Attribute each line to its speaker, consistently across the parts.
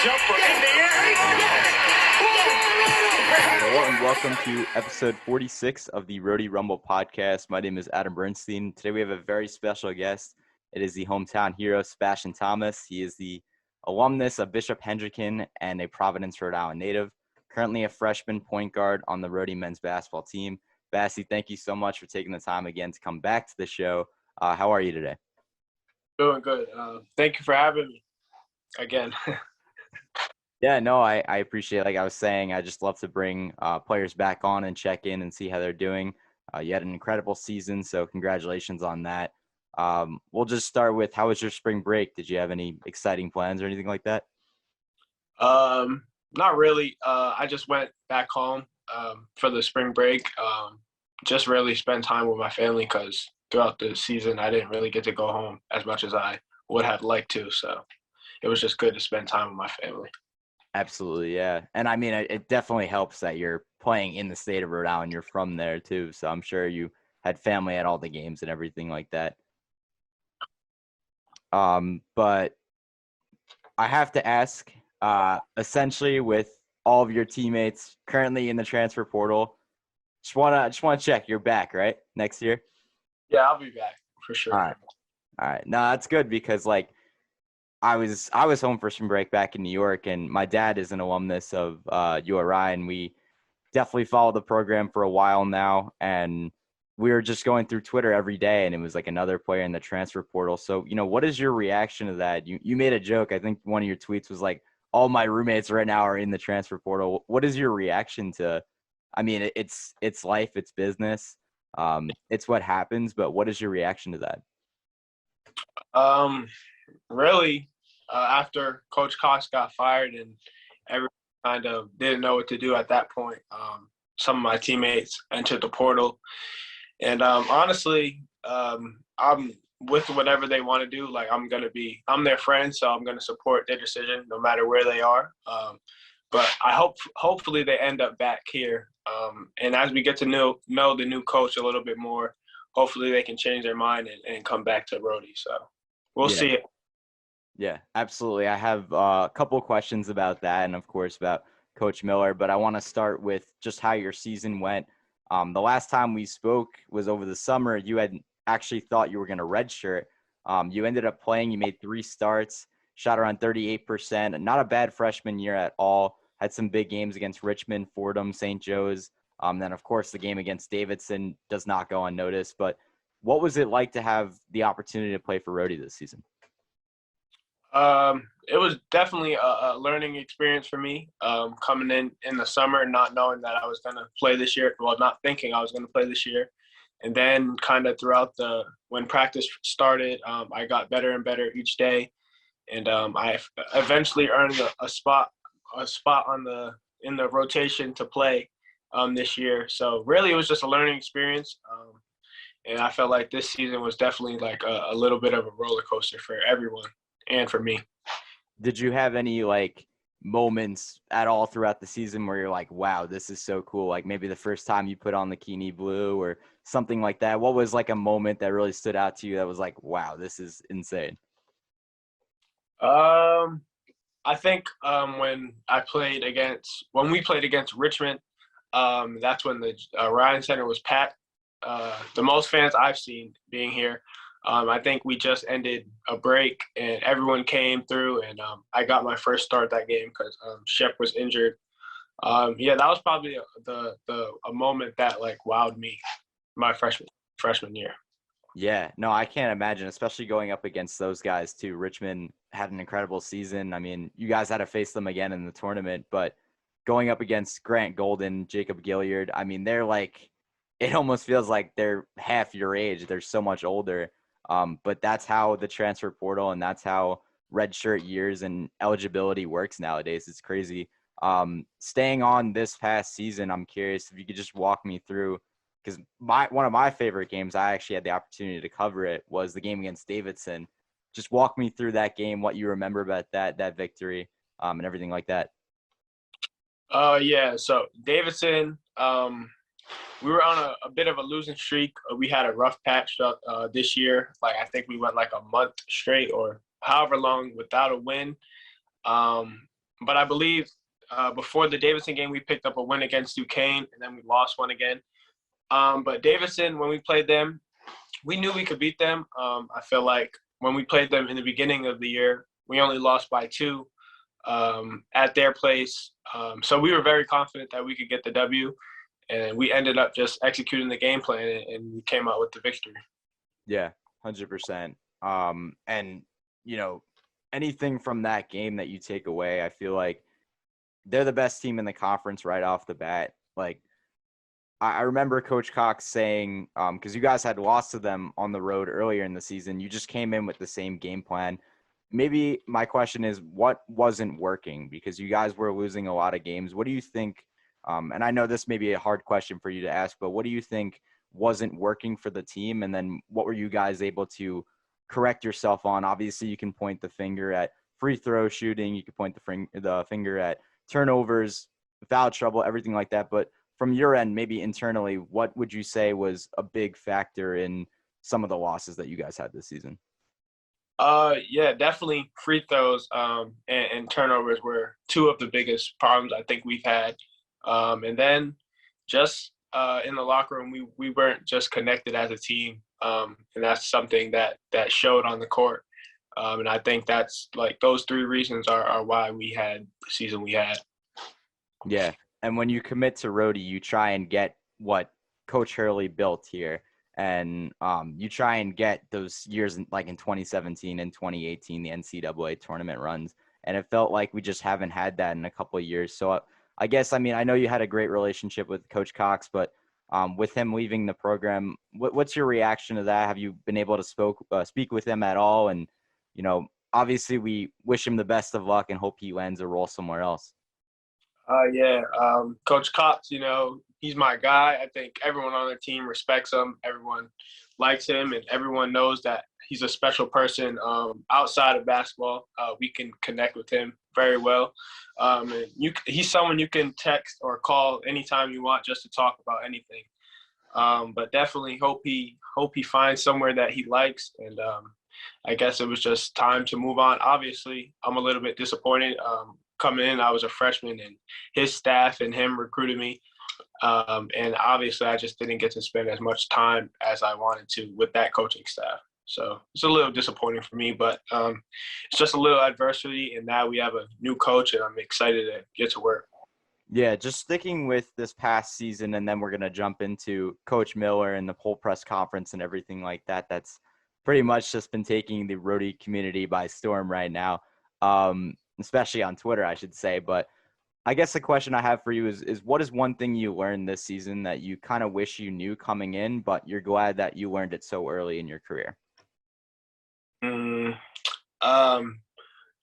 Speaker 1: jumper in the air.
Speaker 2: Hello and welcome to episode 46 of the Rhody Rumble podcast. My name is Adam Bernstein. Today we have a very special guest. It is the hometown hero, Sebastian Thomas. He is the alumnus of Bishop Hendricken and a Providence, Rhode Island native. Currently a freshman point guard on the Rhody men's basketball team. Bassie, thank you so much for taking the time again to come back to the show. How are you today?
Speaker 3: Doing good. Thank you for having me again.
Speaker 2: Yeah, no, I appreciate it. Like I was saying, I just love to bring players back on and check in and see how they're doing. You had an incredible season, so congratulations on that. We'll just start with, how was your spring break? Did you have any exciting plans or anything like that?
Speaker 3: Not really. I just went back home for the spring break. Just really spend time with my family because throughout the season I didn't really get to go home as much as I would have liked to. So it was just good to spend time with my family.
Speaker 2: Absolutely, yeah. And I mean, it definitely helps that you're playing in the state of Rhode Island. You're from there too, so I'm sure you had family at all the games and everything like that. But I have to ask, essentially, with all of your teammates currently in the transfer portal, just wanna check you're back, right, next year?
Speaker 3: Yeah, I'll be back for sure.
Speaker 2: All right. No, that's good because like I was home for spring break back in New York, and my dad is an alumnus of URI, and we definitely followed the program for a while now. And we were just going through Twitter every day, and it was like another player in the transfer portal. So, what is your reaction to that? You made a joke. I think one of your tweets was like, all my roommates right now are in the transfer portal. What is your reaction to, I mean, it's life, it's business. It's what happens, but what is your reaction to that?
Speaker 3: Really, after Coach Cox got fired and everyone kind of didn't know what to do at that point, some of my teammates entered the portal. And honestly, I'm with whatever they want to do. Like, I'm their friend, so I'm going to support their decision no matter where they are. But hopefully they end up back here. And as we get to know the new coach a little bit more, hopefully they can change their mind and come back to Rhody. So we'll see.
Speaker 2: Yeah, absolutely. I have a couple of questions about that and, of course, about Coach Miller. But I want to start with just how your season went. The last time we spoke was over the summer. You had actually thought you were going to redshirt. You ended up playing. You made 3 starts, shot around 38%. Not a bad freshman year at all. Had some big games against Richmond, Fordham, St. Joe's. Then, of course, the game against Davidson does not go unnoticed. But what was it like to have the opportunity to play for Rhody this season?
Speaker 3: It was definitely a learning experience for me, coming in the summer, not knowing that I was going to play this year. Well, not thinking I was going to play this year. And then kind of throughout when practice started, I got better and better each day. And I eventually earned a spot in the rotation to play this year. So really it was just a learning experience. And I felt like this season was definitely like a little bit of a roller coaster for everyone and for me.
Speaker 2: Did you have any like moments at all throughout the season where you're like, wow, this is so cool? Like maybe the first time you put on the Keeney blue or something like that. What was like a moment that really stood out to you that was like, wow, this is insane?
Speaker 3: I think when we played against Richmond, that's when the Ryan Center was packed. The most fans I've seen being here. I think we just ended a break and everyone came through, and I got my first start that game because Shep was injured. That was probably a moment that like wowed me my freshman year.
Speaker 2: Yeah, no, I can't imagine, especially going up against those guys too. Richmond had an incredible season. I mean, you guys had to face them again in the tournament, but going up against Grant Golden, Jacob Gilliard, I mean, they're like, it almost feels like they're half your age. They're so much older. But that's how the transfer portal and that's how redshirt years and eligibility works nowadays. It's crazy. Staying on this past season, I'm curious if you could just walk me through, because one of my favorite games, I actually had the opportunity to cover it, was the game against Davidson. Just walk me through that game, what you remember about that victory, and everything like that.
Speaker 3: So Davidson, we were on a bit of a losing streak. We had a rough patch this year. Like, I think we went like a month straight or however long without a win. but I believe before the Davidson game, we picked up a win against Duquesne, and then we lost one again. But Davidson, when we played them, we knew we could beat them. I feel like when we played them in the beginning of the year, we only lost by 2 at their place. So we were very confident that we could get the W, and we ended up just executing the game plan, and we came out with the victory.
Speaker 2: Yeah, 100%. And, you know, anything from that game that you take away, I feel like they're the best team in the conference right off the bat. Like, I remember Coach Cox saying, because you guys had lost to them on the road earlier in the season, you just came in with the same game plan. Maybe my question is, what wasn't working? Because you guys were losing a lot of games. What do you think? And I know this may be a hard question for you to ask, but what do you think wasn't working for the team? And then what were you guys able to correct yourself on? Obviously, you can point the finger at free throw shooting. You can point the finger at turnovers, foul trouble, everything like that. But from your end, maybe internally, what would you say was a big factor in some of the losses that you guys had this season?
Speaker 3: Yeah, definitely free throws and turnovers were 2 of the biggest problems I think we've had. And then just in the locker room, we weren't just connected as a team, and that's something that showed on the court. And I think that's like those 3 reasons are why we had the season we had.
Speaker 2: Yeah, and when you commit to Rhody, you try and get what Coach Hurley built here. And you try and get those years like in 2017 and 2018, the NCAA tournament runs. And it felt like we just haven't had that in a couple of years. So I guess, I mean, I know you had a great relationship with Coach Cox, but with him leaving the program, what's your reaction to that? Have you been able to speak with him at all? And, you know, obviously we wish him the best of luck and hope he lands a role somewhere else.
Speaker 3: Yeah, Coach Cox, you know, he's my guy. I think everyone on the team respects him. Everyone likes him, and everyone knows that he's a special person outside of basketball. We can connect with him very well. And he's someone you can text or call anytime you want just to talk about anything. But definitely hope he finds somewhere that he likes. And I guess it was just time to move on. Obviously, I'm a little bit disappointed. Coming in, I was a freshman, and his staff and him recruited me. And obviously, I just didn't get to spend as much time as I wanted to with that coaching staff. So it's a little disappointing for me, but it's just a little adversity. And now we have a new coach, and I'm excited to get to work.
Speaker 2: Yeah, just sticking with this past season, and then we're going to jump into Coach Miller and the whole press conference and everything like that. That's pretty much just been taking the Rhody community by storm right now. Especially on Twitter, I should say. But I guess the question I have for you is what is one thing you learned this season that you kind of wish you knew coming in, but you're glad that you learned it so early in your career?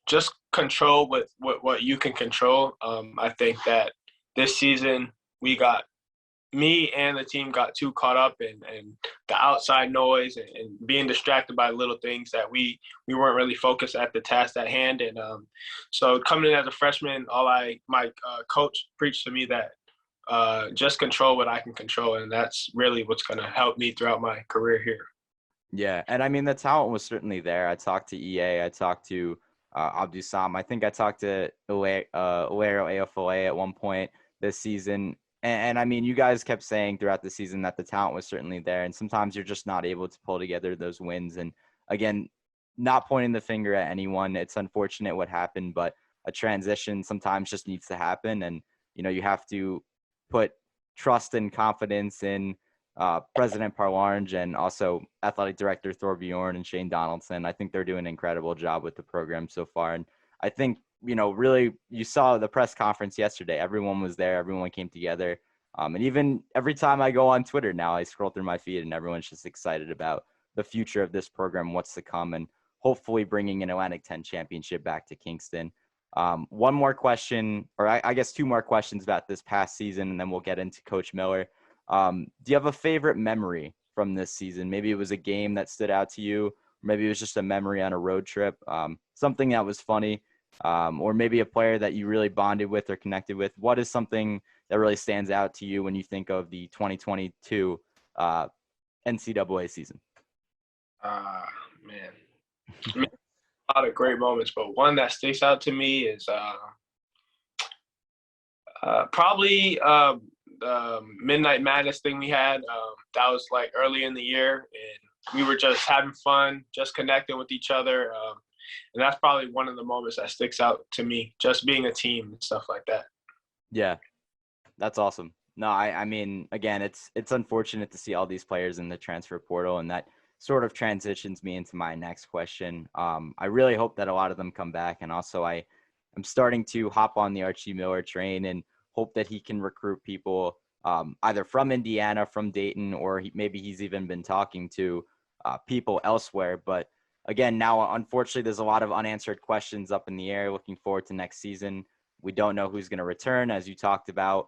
Speaker 3: Just control what you can control. I think that this season me and the team got too caught up in the outside noise and being distracted by little things that we weren't really focused at the task at hand. And so coming in as a freshman, my coach preached to me that just control what I can control, and that's really what's going to help me throughout my career here.
Speaker 2: Yeah, and I mean, the talent was certainly there. I talked to EA, I talked to Abdusam. I think I talked to Olero Aofole at one point this season. And I mean, you guys kept saying throughout the season that the talent was certainly there. And sometimes you're just not able to pull together those wins. And again, not pointing the finger at anyone. It's unfortunate what happened, but a transition sometimes just needs to happen. And, you know, you have to put trust and confidence in President Parlange and also Athletic Director Thor Bjorn and Shane Donaldson. I think they're doing an incredible job with the program so far. And I think, you know, really, you saw the press conference yesterday. Everyone was there. Everyone came together. And even every time I go on Twitter now, I scroll through my feed and everyone's just excited about the future of this program, what's to come, and hopefully bringing an Atlantic 10 championship back to Kingston. One more question, or I guess 2 more questions about this past season, and then we'll get into Coach Miller. Do you have a favorite memory from this season? Maybe it was a game that stood out to you, or maybe it was just a memory on a road trip, something that was funny. Or maybe a player that you really bonded with or connected with. What is something that really stands out to you when you think of the 2022 NCAA season?
Speaker 3: Man, I mean, a lot of great moments, but one that sticks out to me is Probably the Midnight Madness thing we had. That was like early in the year, and we were just having fun, just connecting with each other. And that's probably one of the moments that sticks out to me, just being a team and stuff like that.
Speaker 2: Yeah, that's awesome. No, I mean, again, it's unfortunate to see all these players in the transfer portal, and that sort of transitions me into my next question. I really hope that a lot of them come back, and also I'm starting to hop on the Archie Miller train and hope that he can recruit people either from Indiana, from Dayton, or maybe he's even been talking to people elsewhere. But again, now, unfortunately, there's a lot of unanswered questions up in the air. Looking forward to next season. We don't know who's going to return, as you talked about,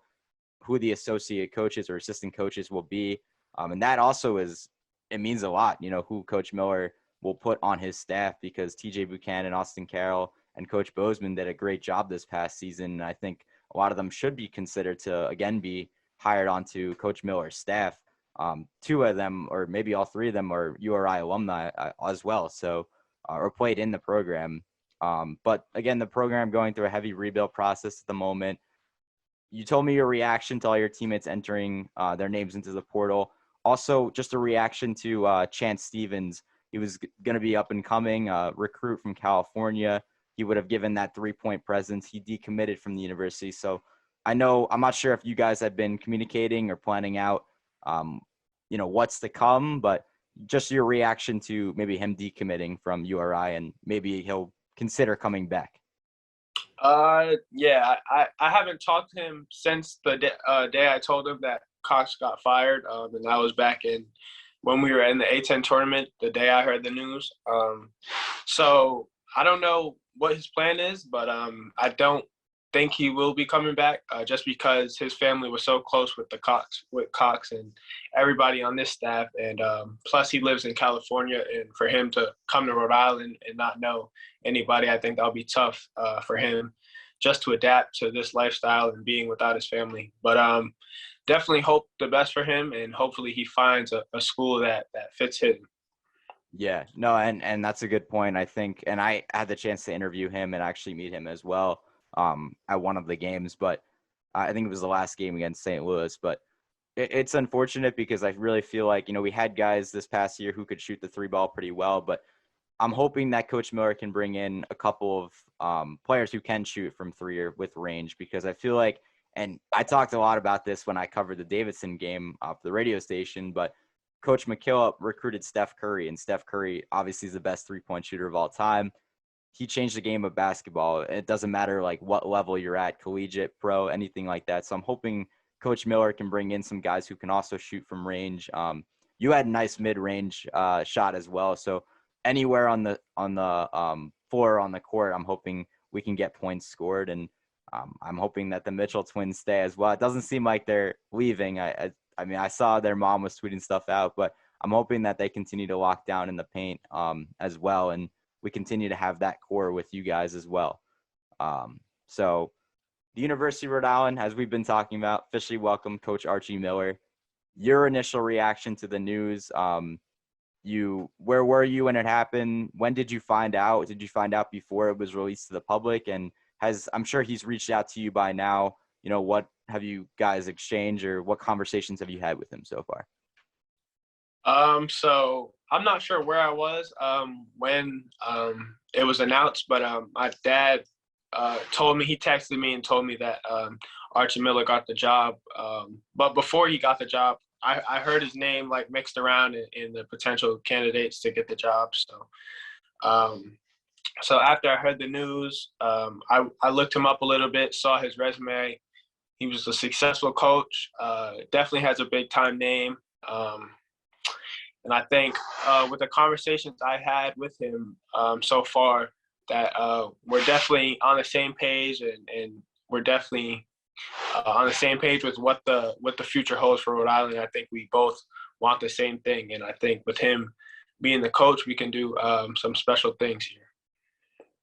Speaker 2: who the associate coaches or assistant coaches will be. And that also it means a lot, who Coach Miller will put on his staff, because TJ Buchanan, Austin Carroll, and Coach Bozeman did a great job this past season. And I think a lot of them should be considered to, again, be hired onto Coach Miller's staff. Two of them, or maybe all three of them, are URI alumni as well, so or played in the program. But again, the program going through a heavy rebuild process at the moment. You told me your reaction to all your teammates entering their names into the portal. Also, just a reaction to Chance Stevens. He was going to be up and coming, recruit from California. He would have given that 3-point presence. He decommitted from the university. So I'm not sure if you guys have been communicating or planning out, what's to come, but just your reaction to maybe him decommitting from URI, and maybe he'll consider coming back.
Speaker 3: Yeah, I haven't talked to him since the day I told him that Cox got fired, and I was back when we were in the A10 tournament, the day I heard the news. So I don't know what his plan is, but I don't think he will be coming back, just because his family was so close with Cox and everybody on this staff, and plus he lives in California, and for him to come to Rhode Island and not know anybody, I think that'll be tough for him just to adapt to this lifestyle and being without his family. But definitely hope the best for him, and hopefully he finds a school that fits him.
Speaker 2: Yeah, no, and that's a good point, I think. And I had the chance to interview him and actually meet him as well at one of the games, but I think it was the last game against St. Louis. But it's unfortunate, because I really feel like, we had guys this past year who could shoot the three ball pretty well, but I'm hoping that Coach Miller can bring in a couple of players who can shoot from three or with range, because I feel like, and I talked a lot about this when I covered the Davidson game off the radio station, but Coach McKillop recruited Steph Curry, and Steph Curry obviously is the best three-point shooter of all time. He changed the game of basketball. It doesn't matter like what level you're at, collegiate, pro, anything like that. So I'm hoping Coach Miller can bring in some guys who can also shoot from range. You had a nice mid-range shot as well. So anywhere on the floor, on the court, I'm hoping we can get points scored, and I'm hoping that the Mitchell twins stay as well. It doesn't seem like they're leaving. I mean, I saw their mom was tweeting stuff out, but I'm hoping that they continue to lock down in the paint as well, and we continue to have that core with you guys as well. So the University of Rhode Island, as we've been talking about, officially welcomed Coach Archie Miller. Your initial reaction to the news, where were you when it happened? When did you find out? Did you find out before it was released to the public? And I'm sure he's reached out to you by now. What have you guys exchanged, or what conversations have you had with him so far?
Speaker 3: So I'm not sure where I was when it was announced, but my dad told me, he texted me and told me that Archie Miller got the job. But before he got the job, I heard his name like mixed around in the potential candidates to get the job. So after I heard the news, I looked him up a little bit, saw his resume. He was a successful coach, definitely has a big time name. And I think with the conversations I had with him so far, that we're definitely on the same page, and we're definitely on the same page with what the future holds for Rhode Island. I think we both want the same thing, and I think with him being the coach, we can do some special things here.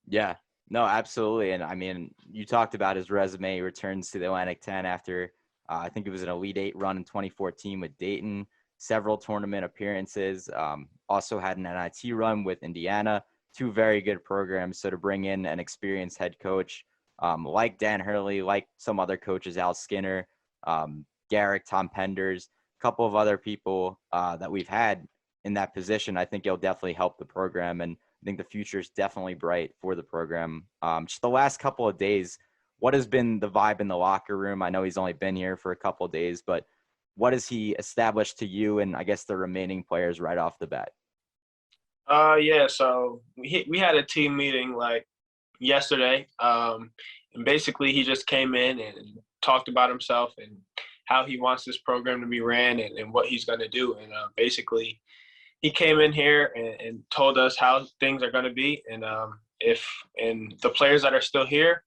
Speaker 2: Yeah, no, absolutely. And I mean, you talked about his resume. He returns to the Atlantic 10 after I think it was an Elite Eight run in 2014 with Dayton, several tournament appearances, also had an NIT run with Indiana, two very good programs. So to bring in an experienced head coach like Dan Hurley, like some other coaches, Al Skinner, Garrick, Tom Penders, a couple of other people that we've had in that position. I think it'll definitely help the program, and I think the future is definitely bright for the program. Just the last couple of days, what has been the vibe in the locker room? I know he's only been here for a couple of days, but what has he established to you and I guess the remaining players right off the bat?
Speaker 3: Yeah, so we had a team meeting like yesterday, and basically he just came in and talked about himself and how he wants this program to be ran and what he's going to do. And basically he came in here and told us how things are going to be. And if the players that are still here,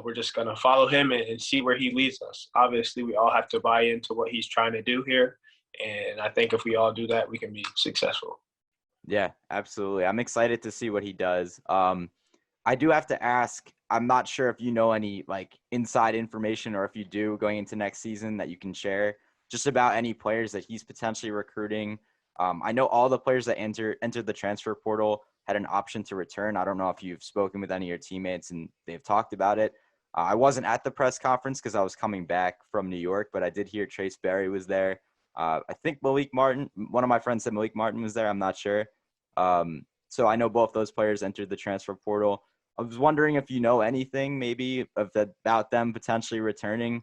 Speaker 3: we're just going to follow him and see where he leads us. Obviously, we all have to buy into what he's trying to do here. And I think if we all do that, we can be successful.
Speaker 2: Yeah, absolutely. I'm excited to see what he does. I do have to ask, I'm not sure if you know any like inside information, or if you do going into next season that you can share just about any players that he's potentially recruiting. I know all the players that entered the transfer portal had an option to return. I don't know if you've spoken with any of your teammates and they've talked about it. I wasn't at the press conference because I was coming back from New York, but I did hear Trace Berry was there. I think Malik Martin, one of my friends said Malik Martin was there. I'm not sure. So I know both those players entered the transfer portal. I was wondering if you know anything maybe about them potentially returning.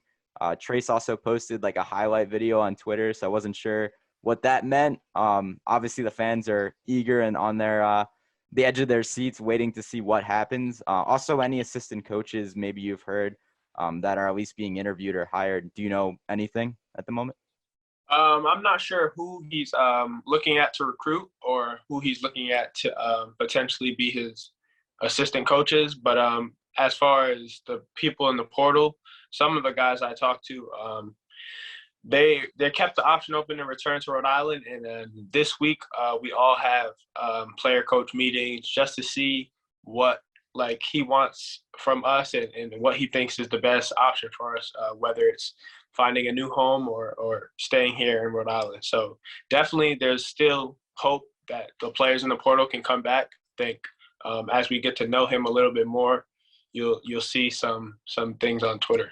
Speaker 2: Trace also posted like a highlight video on Twitter, so I wasn't sure what that meant. Obviously the fans are eager and on the edge of their seats waiting to see what happens. Also, any assistant coaches maybe you've heard that are at least being interviewed or hired. Do you know anything at the moment?
Speaker 3: I'm not sure who he's looking at to recruit or who he's looking at to potentially be his assistant coaches. But as far as the people in the portal, some of the guys I talked to, they kept the option open to return to Rhode Island. And then this week we all have player coach meetings just to see what like he wants from us and what he thinks is the best option for us, whether it's finding a new home or staying here in Rhode Island. So definitely there's still hope that the players in the portal can come back. I think as we get to know him a little bit more, you'll see some things on Twitter.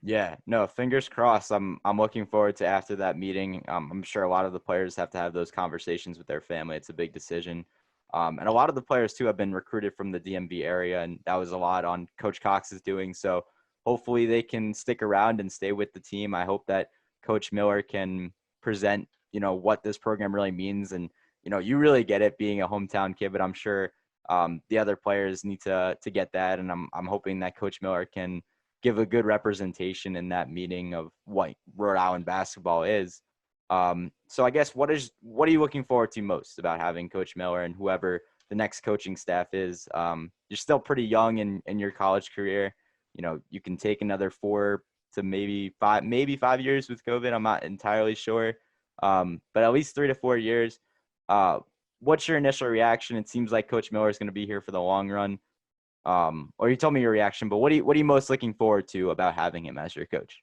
Speaker 2: Yeah, no, fingers crossed. I'm looking forward to after that meeting. I'm sure a lot of the players have to have those conversations with their family. It's a big decision. And a lot of the players too have been recruited from the DMV area, and that was a lot on Coach Cox's doing. So hopefully they can stick around and stay with the team. I hope that Coach Miller can present, what this program really means. And, you really get it being a hometown kid, but I'm sure the other players need to get that. And I'm hoping that Coach Miller can give a good representation in that meeting of what Rhode Island basketball is. So I guess what are you looking forward to most about having Coach Miller and whoever the next coaching staff is? You're still pretty young in your college career. You can take another 4 to maybe 5 years with COVID. I'm not entirely sure. But at least 3 to 4 years. What's your initial reaction? It seems like Coach Miller is going to be here for the long run. Or you told me your reaction, but what are you most looking forward to about having him as your coach?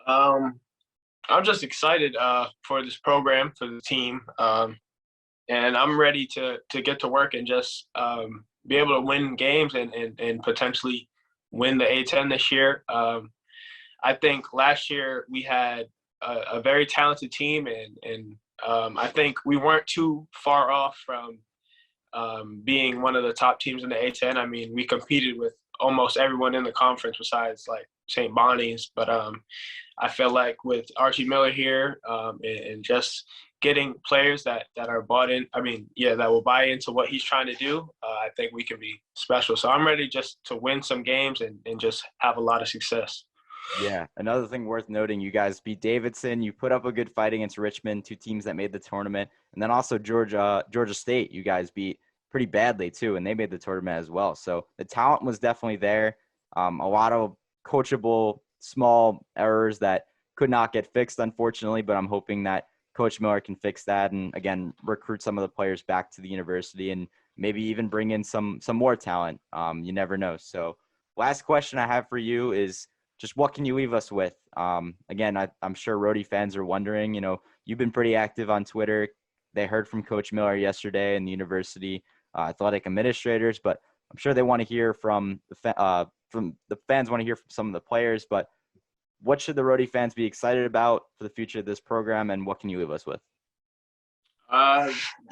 Speaker 3: I'm just excited for this program, for the team, and I'm ready to get to work and just be able to win games and potentially win the A10 this year. I think last year we had a very talented team, and I think we weren't too far off from being one of the top teams in the A10. I mean, we competed with almost everyone in the conference besides like St. Bonnie's. But I feel like with Archie Miller here and just getting players that are bought in, that will buy into what he's trying to do, I think we can be special. So I'm ready just to win some games and just have a lot of success.
Speaker 2: Yeah. Another thing worth noting, you guys beat Davidson. You put up a good fight against Richmond, 2 teams that made the tournament. And then also Georgia State, you guys beat pretty badly too, and they made the tournament as well. So the talent was definitely there. A lot of coachable small errors that could not get fixed, unfortunately, but I'm hoping that Coach Miller can fix that and, again, recruit some of the players back to the university and maybe even bring in some more talent. You never know. So last question I have for you is just what can you leave us with? Again, I'm sure Rhody fans are wondering, you've been pretty active on Twitter. They heard from Coach Miller yesterday and the university athletic administrators, but I'm sure they want to hear from the fans want to hear from some of the players, but what should the Rhody fans be excited about for the future of this program, and what can you leave us with?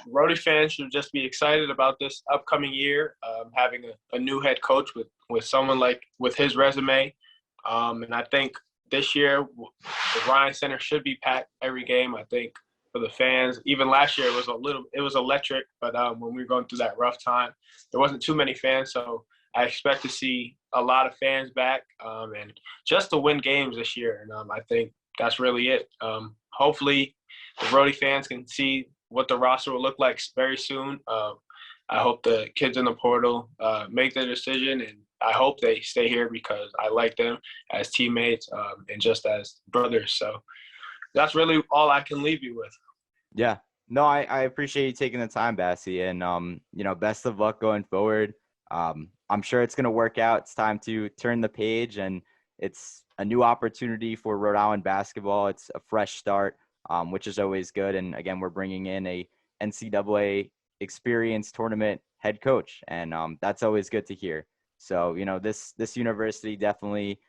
Speaker 3: Rhody fans should just be excited about this upcoming year, having a new head coach with someone with his resume. And I think this year the Ryan Center should be packed every game. I think for the fans, even last year it was electric, but when we were going through that rough time, there wasn't too many fans. So I expect to see a lot of fans back, and just to win games this year. And I think that's really it. Hopefully the Rhody fans can see what the roster will look like very soon. I hope the kids in the portal make their decision, and I hope they stay here because I like them as teammates and just as brothers. So that's really all I can leave you with.
Speaker 2: Yeah. No, I appreciate you taking the time, Bassie, and best of luck going forward. I'm sure it's going to work out. It's time to turn the page, and it's a new opportunity for Rhode Island basketball. It's a fresh start, which is always good. And again, we're bringing in a NCAA experienced tournament head coach, and that's always good to hear. So, this university definitely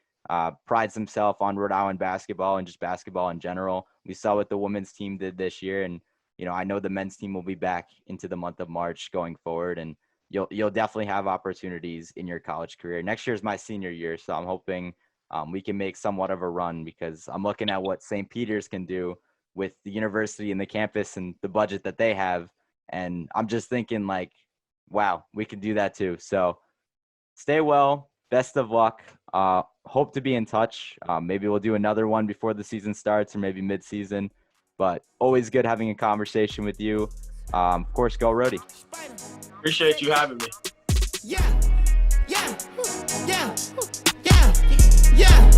Speaker 2: prides themselves on Rhode Island basketball and just basketball in general. We saw what the women's team did this year, and I know the men's team will be back into the month of March going forward, and you'll definitely have opportunities in your college career. Next year is my senior year, so I'm hoping we can make somewhat of a run, because I'm looking at what St. Peter's can do with the university and the campus and the budget that they have, and I'm just thinking wow, we could do that too. So stay well. Best of luck. Hope to be in touch. Maybe we'll do another one before the season starts, or maybe mid-season. But always good having a conversation with you. Of course, go Rhody.
Speaker 3: Appreciate you having me.
Speaker 4: Yeah, yeah, yeah, yeah, yeah,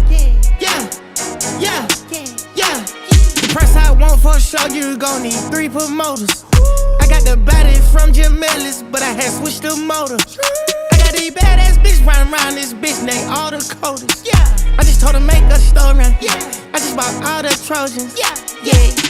Speaker 4: yeah, yeah, yeah. The price I want for a show, you gon' need 3 promoters. I got the body from Jim Ellis, but I had switched the motor. I got these badass bitch running around this bitch, they all the coders. Yeah, I just told her make a story. Yeah, I just bought all the Trojans. Yeah, yeah.